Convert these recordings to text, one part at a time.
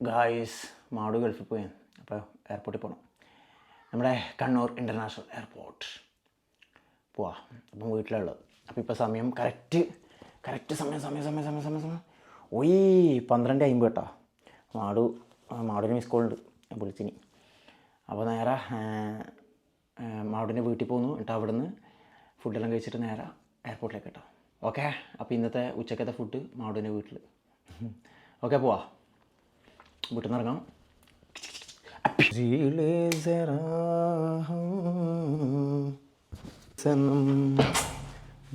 Guys മാടു ഗൾഫിൽ പോയി. അപ്പോൾ എയർപോർട്ടിൽ പോകണം. നമ്മുടെ കണ്ണൂർ ഇൻ്റർനാഷണൽ എയർപോർട്ട് പോവാം. അപ്പം വീട്ടിലുള്ളത്. അപ്പോൾ ഇപ്പോൾ സമയം കറക്റ്റ് സമയം 12:50 കേട്ടോ. മാടുവിന് മിസ് കോളുണ്ട്, ഞാൻ വിളിച്ചിനി. അപ്പോൾ നേരെ മാടുവിൻ്റെ വീട്ടിൽ പോകുന്നു. എന്നിട്ട് അവിടെ നിന്ന് ഫുഡെല്ലാം കഴിച്ചിട്ട് നേരെ എയർപോർട്ടിലേക്ക് കേട്ടോ. ഓക്കെ, അപ്പോൾ ഇന്നത്തെ ഉച്ചക്കത്തെ ഫുഡ് മാടുവിൻ്റെ വീട്ടിൽ. ഓക്കെ, പോവാ. വീട്ടിൽ നിന്ന് ഇറങ്ങാം.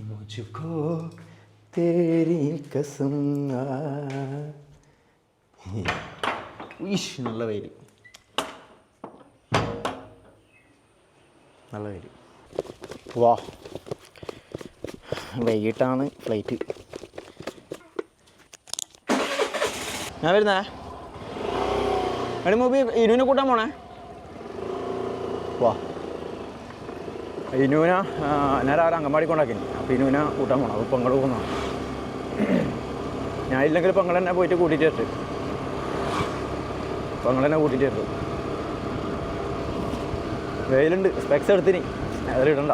മുझको तेरी कसम. നല്ല വെയിൽ, നല്ല വെയിൽ. വാ, വൈകിട്ടാണ് ഫ്ലൈറ്റ്. ഞാൻ വരുന്നേ. എടി മൂപ്പി ഇനുവിനെ കൂട്ടാൻ പോണേ. വാ, ഇനുവിനെ ഞാൻ രാവിലെ അങ്കമാടി കൊണ്ടാക്കിനി. അപ്പോൾ ഇനുവിനെ കൂട്ടാൻ പോകണം. അപ്പോൾ പെങ്ങൾ പോകുന്നതാണ്. ഞാൻ ഇല്ലെങ്കിൽ പെങ്ങൾ തന്നെ പോയിട്ട് കൂട്ടിയിട്ട് വരട്ടെ. പെങ്ങൾ തന്നെ കൂട്ടിയിട്ട് വരട്ടെ. വെയിലുണ്ട്, സ്പെക്സ് എടുത്തിന്, അതിലിടണ്ട.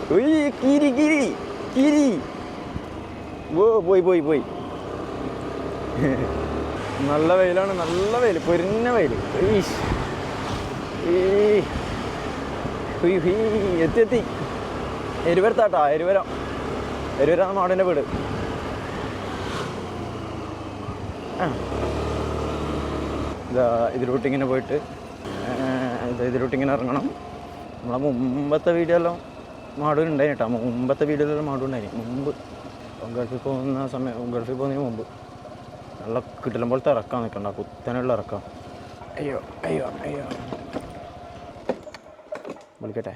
കീരി കീരി കീരി. ഓ പോയി. നല്ല വെയിലാണ്, നല്ല വെയിൽ, പൊരിഞ്ഞ വെയിൽ. എത്തി എരുവരത്താട്ടോ. എരുവരാണ് മാടിൻ്റെ വീട്. ഇതിലോട്ടിങ്ങനെ പോയിട്ട് ഇതിലോട്ടിങ്ങനെ ഇറങ്ങണം. നമ്മളെ മുമ്പത്തെ വീഡിയോയെല്ലാം മാടുണ്ടായി കേട്ടോ. മുമ്പത്തെ വീഡിയോയിലെല്ലാം മാടുണ്ടായി. മുമ്പ് ഗൾഫിൽ പോകുന്നതിന് മുമ്പ് നല്ല കിട്ടലും പോലത്തെ ഇറക്കാൻ നിൽക്കണ്ട, കുത്തനുള്ള ഇറക്കാം. അയ്യോ വിളിക്കട്ടെ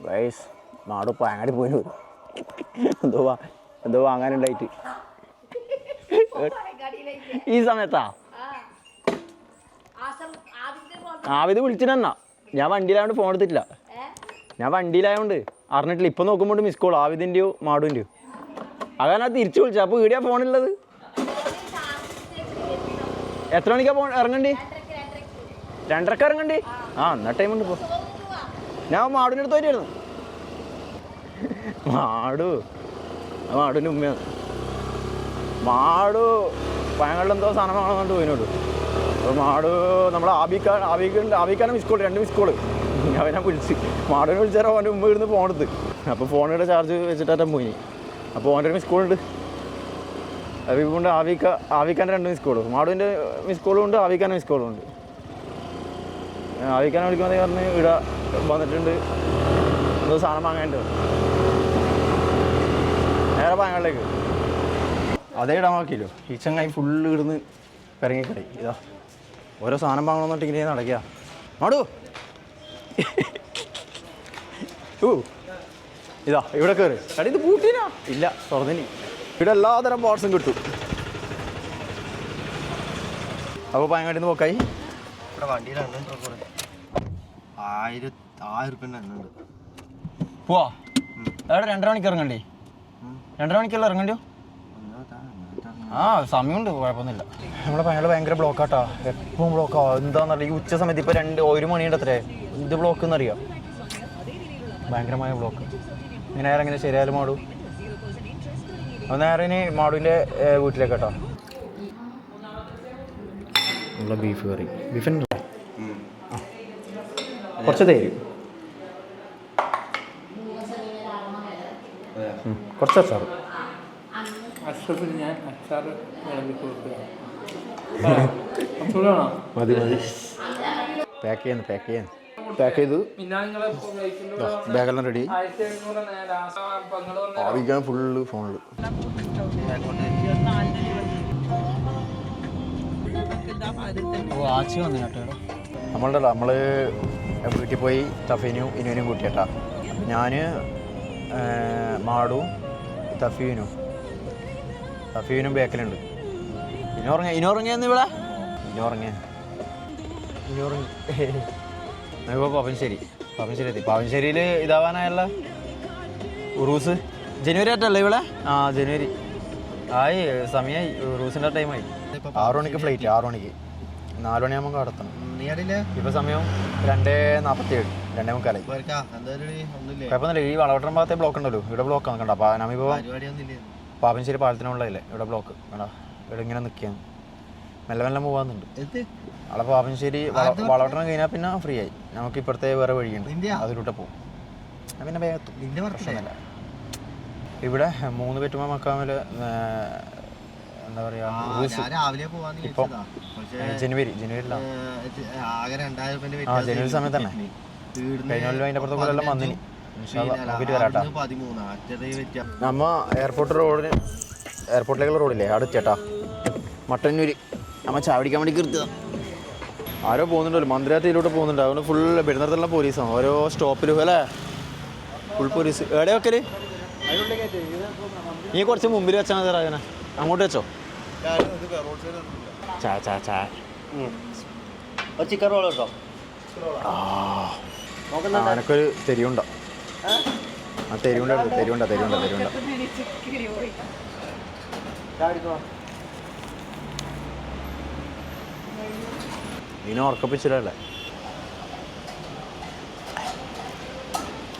ഗൈസ്. മാട് ഇപ്പോൾ അങ്ങാടി പോയി വരും. എന്തോ വാങ്ങാനുണ്ടായിട്ട്. ഈ സമയത്താ ആവിത് വിളിച്ചിട്ടെന്നാ. ഞാൻ വണ്ടിയിലായതുകൊണ്ട് ഫോൺ എടുത്തിട്ടില്ല. ഞാൻ വണ്ടിയിലായതുകൊണ്ട് അറിഞ്ഞിട്ടില്ല. ഇപ്പം നോക്കുമ്പോൾ മിസ് കോൾ ആവിതിൻ്റെയോ മാടുവിൻ്റെയോ. അതാണ് ഞാൻ തിരിച്ചു വിളിച്ചത്. അപ്പോൾ വീടിയാ ഫോണുള്ളത്. എത്ര മണിക്കാ ഇറങ്ങണ്ടി? 2:30 ഇറങ്ങണ്ടി. എന്നാ ടൈമുണ്ട്. ഇപ്പോൾ ഞാൻ മാടുവിൻ്റെ അടുത്ത് പോയിട്ടായിരുന്നു. മാടുവിൻ്റെ ഉമ്മയാണ്. മാടു പയങ്ങളിലെന്തോ സാധനം വാങ്ങാൻ പോയിനോട്. അപ്പോൾ മാടു നമ്മളെ ആബിക്കാണ് മിസ് കോൾ, 2 മിസ് കോള്. ഞാൻ വിളിച്ച് മാടുവിനെ വിളിച്ചാൽ അവൻ്റെ ഉമ്മ ഇരുന്ന് ഫോൺ എടുത്ത്. അപ്പോൾ ഫോണിൻ്റെ ചാർജ് വെച്ചിട്ടാ പോയി. അപ്പോൾ അവൻ്റെ ഒരു മിസ് കോളുണ്ട്. അതുകൊണ്ട് ആവിക്കാൻ്റെ 2 മിസ് കോളും, മാടുവിൻ്റെ മിസ് കോളും ഉണ്ട്, ആവിക്കാൻ്റെ മിസ് കോളും ഉണ്ട്. ആവിക്കാനെ വിളിക്കുമ്പോൾ പറഞ്ഞ് ഇവിടെ വന്നിട്ടുണ്ട്, എന്തോ സാധനം വാങ്ങാനുണ്ട്. നേരെ പാങ്ങളിലേക്ക് അതേ ഇടാൻ നോക്കിയല്ലോ. ഈ ചങ്ങായി ഫുള്ള് ഇടുന്ന് ഇറങ്ങിക്കടയി. ഇതാ ഓരോ സാധനം വാങ്ങണമെന്നിട്ട് ഇങ്ങനെ നടക്കുക. മാടു ഇതാ ഇവിടെ കയറി. കടി ഇത് പൂട്ടിനാ? ഇല്ല, തുറന്നിനി. ഇവിടെ എല്ലാതരം ബോട്ട്സും കിട്ടും. അപ്പോൾ പയങ്ങാടിയിൽ നിന്ന് പോക്കായി. ഇവിടെ വണ്ടിയിൽ 1000 എണ്ണുണ്ട്. പോവാ. എവിടെ 2:30 മണിക്ക് ഇറങ്ങണ്ടേ? 2:30 മണിക്കല്ല ഇറങ്ങണ്ടോ? സമയമുണ്ട്, കുഴപ്പമൊന്നുമില്ല. നമ്മളെ പയങ്ങൾ ഭയങ്കര ബ്ലോക്കാട്ടാ. എപ്പോഴും ബ്ലോക്കാ. എന്താണെന്നറിയാം, ഈ ഉച്ച സമയത്ത് ഇപ്പോൾ 1 മണിയുടെ അത്രേ. എന്ത് ബ്ലോക്ക് എന്നറിയാം, ഭയങ്കരമായ ബ്ലോക്ക്. ഇങ്ങനെ ഇറങ്ങനെ ശരിയായാലും മാടു. അപ്പോൾ നേരെ ഇനി മാടുവിൻ്റെ വീട്ടിലേക്ക് കേട്ടോ. ഉള്ള ബീഫ് കറി. ബീഫിൻ്റെ കുറച്ച് തേര്, കുറച്ച് അച്ചാറ്. മതി. പാക്ക് ചെയ്തു. ബാഗെല്ലാം റെഡി. ആവിക്കാൻ ഫുള്ള് ഫോണിൽ. ആച്ചി വന്നു കേട്ടോ. നമ്മൾ വീട്ടിൽ പോയി ഇനുവിനും കൂട്ടിയേട്ടാ. ഞാൻ മാടും തഫീനും ബേക്കലുണ്ട്. ഇനുറങ്ങിയെന്ന് ഇവിടെ ഇനുറങ്ങി. ഇപ്പോൾ പാപ്പഞ്ചേരി എത്തി. പാപ്പഞ്ചേരിയിൽ ഇതാവാനായുള്ള ഉറൂസ് ജനുവരി ആയിട്ടല്ലേ ഇവിടെ? ജനുവരി. ആയി സമയമായി റൂസിൻ്റെ ടൈമായി 6 മണിക്ക് ഫ്ലൈറ്റ് 6 മണിക്ക് 4 മണിയാകുമ്പോൾ കടത്തണം. ഇപ്പോൾ സമയം 2:47 2:45. കുഴപ്പമൊന്നുമില്ല. ഈ വളവട്ടം ഭാഗത്തെ ബ്ലോക്ക് ഉണ്ടല്ലോ, ഇവിടെ ബ്ലോക്കാണ് കണ്ട. അപ്പോൾ നമ്മിപ്പോൾ പാപ്പഞ്ചേരി പാലത്തിനുള്ളതല്ലേ ഇവിടെ ബ്ലോക്ക് കണ്ടാ. ഇവിടെ ഇങ്ങനെ നിൽക്കുകയാണ്, മെല്ലെ മെല്ലെ പോകാന്നുണ്ട്. അവിടെ പാപ്പഞ്ചേരി വളവട്ടം കഴിഞ്ഞാൽ പിന്നെ ഫ്രീ ആയി. നമുക്ക് ഇപ്പുറത്തെ വേറെ വഴിയുണ്ട്, അതിലൂടെ പോകും. പിന്നെ വേഗത്തും പ്രശ്നമൊന്നുമില്ല. ഇവിടെ 3 പെറ്റുമ മക്കാമിൽ എന്താ പറയുക, ഇപ്പം ജനുവരിയിലാണ്. ജനുവരി സമയത്ത് തന്നെ കഴിഞ്ഞ കൊല്ലം അതിൻ്റെ അപ്പുറത്തെ കൊല്ലം വന്നിനി. നോക്കിയിട്ട് വരാട്ടാ. നമ്മ എയർപോർട്ടിലേക്കുള്ള റോഡില്ലേ അവിടെ ചേട്ടാ, മട്ടന്നൂര് നമ്മ ചാവടിക്കാൻ വേണ്ടി കൃത്യ ആരോ പോകുന്നുണ്ടല്ലോ, മന്ത്രിയാറ്റിലൂടെ പോകുന്നുണ്ട്. അതുകൊണ്ട് ഫുൾ പെരുന്നിടത്തുള്ള പോലീസാണ് ഓരോ സ്റ്റോപ്പിലും അല്ലേ, ഫുൾ പോലീസ്. എവിടെ വെക്കല്? നീ കുറച്ച് മുമ്പിൽ വെച്ചാൽ മതി. അങ്ങനെ അങ്ങോട്ട് വെച്ചോ. ചിക്കൻ റോൾ കേട്ടോ. എനക്കൊരു തെരിയുണ്ടോ? ആ തെരിയുണ്ട. ഇതിനെ ഉറക്കപ്പിച്ചിട്ടല്ലേ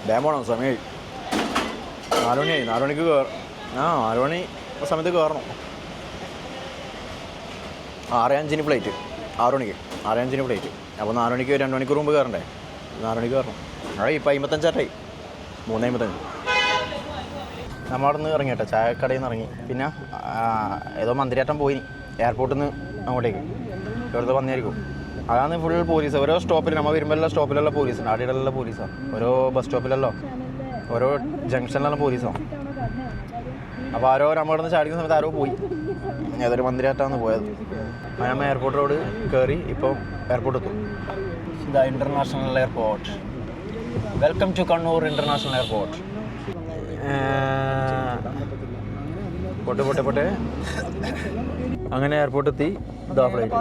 ഡാം പോകണം. സമയമായി 4 മണിയായി. 4 മണിക്ക് 4 മണി സമയത്ത് കയറണം. 6:05 ഫ്ലൈറ്റ്. 6 മണിക്ക് 6:05 ഫ്ലൈറ്റ്. അപ്പോൾ 4 മണിക്ക് 2 മണിക്കൂർ മുമ്പ് കയറണ്ടേ? 4 മണിക്ക് കയറണം. അവിടെ ഇപ്പോൾ 55 3:55. നമ്മൾ അവിടെ നിന്ന് ഇറങ്ങി കേട്ടോ, ചായക്കടയിൽ നിന്ന് ഇറങ്ങി. പിന്നെ ഏതോ മന്ത്രിയാട്ടം പോയി എയർപോർട്ടിൽ നിന്ന് അങ്ങോട്ടേക്ക്. വെറുതെ വന്നായിരിക്കും. അതാണ് ഫുൾ പോലീസ്. ഓരോ സ്റ്റോപ്പിൽ നമ്മൾ വരുമ്പോഴെല്ലാം സ്റ്റോപ്പിലെല്ലാം പോലീസുണ്ട്. അടിയിലെല്ലാം പോലീസാണ്. ഓരോ ബസ് സ്റ്റോപ്പിലല്ലോ ഓരോ ജംഗ്ഷനിലെല്ലാം പോലീസാണ്. അപ്പോൾ ആരോ നമ്മൾ അവിടെ നിന്ന് ചാടിക്കുന്ന സമയത്ത് ആരോ പോയി. ഏതൊരു മന്ത്രിയായിട്ടാണ് പോയത്. നമ്മൾ എയർപോർട്ട് റോഡ് കയറി ഇപ്പോൾ എയർപോർട്ട് എത്തും. ഇതാ international airport. Welcome to Kannur international airport. പോട്ടെ അങ്ങനെ എയർപോർട്ട് എത്തി. ഇതാ ഫ്ലൈറ്റ്.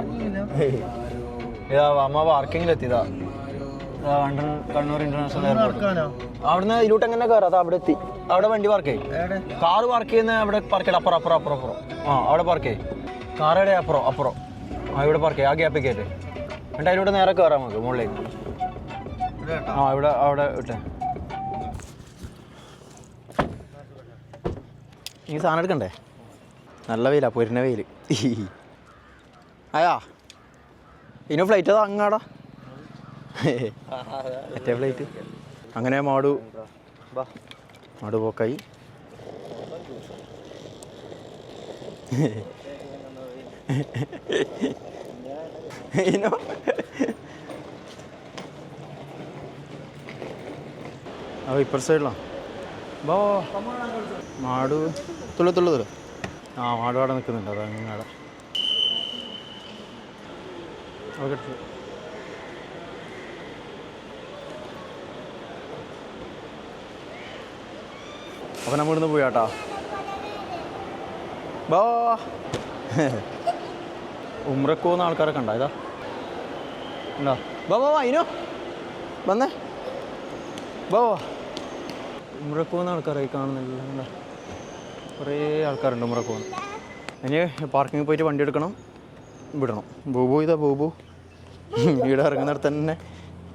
ഇതാ അമ്മ പാർക്കിങ്ങിലെത്തിയതാ. Kannur international airport. അവിടുന്ന് ഇതിലോട്ട് എങ്ങനെ കയറാം? അത് അവിടെ എത്തി. അവിടെ വണ്ടി പാർക്ക് ചെയ്യും. കാറ് പാർക്ക് ചെയ്യുന്ന അവിടെ പാർക്ക് ചെയ്യണം. അപ്പുറം അവിടെ പാർക്ക് ചെയ്യും. കാറയുടെ അപ്പുറം ഇവിടെ പാർക്ക് ചെയ്യും. ആ ഗ്യാപ്പിൽ കയറ്റി എന്നിട്ട് അതിലൂടെ നേരെ കയറാം നമുക്ക് മുകളിലേക്ക്. അവിടെ ഇട്ടെ. ഈ സാധനം എടുക്കണ്ടേ? നല്ല വെയിലാ, പൊരിന വെയിൽ. അയാ ഇനി ഫ്ലൈറ്റ് അതാ അങ്ങാടാ മറ്റേ ഫ്ലൈറ്റ്. അങ്ങനെ മാടു പോക്കായി. ഇനോ അപ്പോൾ ഇപ്പുറ സൈഡിലാണ് മാടു. തുള്ളു മാടു അവിടെ നിൽക്കുന്നുണ്ട്. അത് അങ്ങനെ അവിടെ ഓക്കെ. അപ്പോൾ നമ്മൾ ഇവിടുന്ന് പോയാട്ടാ. ഉമ്രക്ക് പോകുന്ന ആൾക്കാരൊക്കെ ഉണ്ടോ? ഇതാ ഉണ്ടോ? ഇനോ വന്നേ. ഉമ്രക്ക് പോകുന്ന ആൾക്കാരായി കാണുന്നില്ല. കുറേ ആൾക്കാരുണ്ട് ഉമ്രക്ക് പോകുന്നത്. ഇനി പാർക്കിങ്ങിൽ പോയിട്ട് വണ്ടി എടുക്കണം, വിടണം. ബൂബു ഇവിടെ ഇറങ്ങുന്നിടത്ത് തന്നെ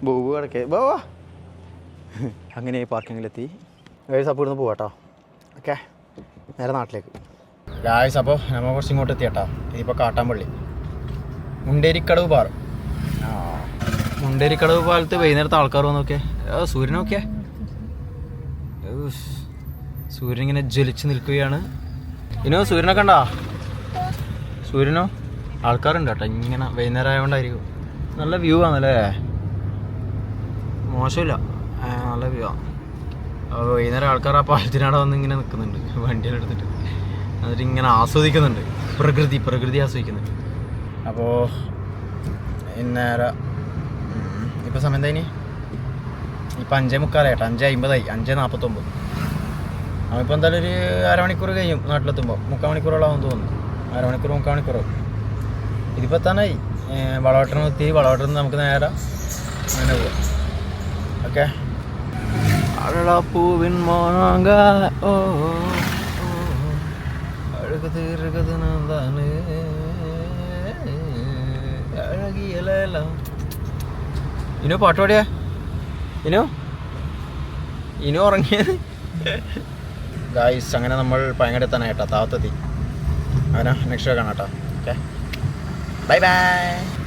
ബൂബു കിടക്കേ. അങ്ങനെ പാർക്കിങ്ങിലെത്തി. അപ്പോൾ ഇവിടുന്ന് പോവാട്ടോ. ഓക്കെ, നേരെ നാട്ടിലേക്ക്. ഗായ്സ്, അപ്പോൾ നമ്മൾ കുറച്ച് ഇങ്ങോട്ട് എത്തിയാട്ടോ. ഇതിപ്പോൾ കാട്ടാമ്പള്ളി മുണ്ടേരിക്കടവ് പാറ. മുണ്ടേരിക്കടവ് പാലത്ത് വൈകുന്നേരത്തെ ആൾക്കാർ വന്ന് നോക്കിയേ. സൂര്യനൊക്കെ സൂര്യൻ ഇങ്ങനെ ജ്വലിച്ച് നിൽക്കുകയാണ്. ഇനോ സൂര്യനൊക്കെ ഉണ്ടോ? സൂര്യനോ ആൾക്കാരുണ്ട് കേട്ടോ. ഇങ്ങനെ വൈകുന്നേരം ആയതുകൊണ്ടായിരിക്കും. നല്ല വ്യൂ ആണല്ലേ, മോശമില്ല, നല്ല വ്യൂ ആണ്. അപ്പോൾ വൈകുന്നേരം ആൾക്കാർ ആ പാലത്തിനവിടെ വന്ന് ഇങ്ങനെ നിൽക്കുന്നുണ്ട് വണ്ടിയിലെടുത്തിട്ട്. എന്നിട്ട് ഇങ്ങനെ ആസ്വദിക്കുന്നുണ്ട്, പ്രകൃതി ആസ്വദിക്കുന്നുണ്ട്. അപ്പോൾ ഇന്നേരം ഇപ്പോൾ സമയം എന്താ ഇനി? ഇപ്പം 5:45 5:50 5:49. നമ്മളിപ്പോൾ എന്തായാലും ഒരു അരമണിക്കൂർ കഴിയും നാട്ടിലെത്തുമ്പോൾ. 3/4 മണിക്കൂറോളാവും തോന്നുന്നു. 1/2 മണിക്കൂർ 3/4 മണിക്കൂർ. ഇതിപ്പോൾ എത്താനായി. വളവട്ടണം എത്തി. വളവട്ടം നമുക്ക് നേരെ അങ്ങനെ പോവാം. ഓക്കെ. അഴളപ്പൂവിൻ മോനാങ്ക ഓ അഴക ഇനു പാട്ട് പാടിയാ ഇനു ഉറങ്ങിയത് ഗായ്സ്. അങ്ങനെ നമ്മൾ പയങ്ങാട് എത്താനായിട്ടാ താവത്തെത്തി. അവനാ നെക്സ്റ്റ് കാണാം കേട്ടോ. Okay bye bye.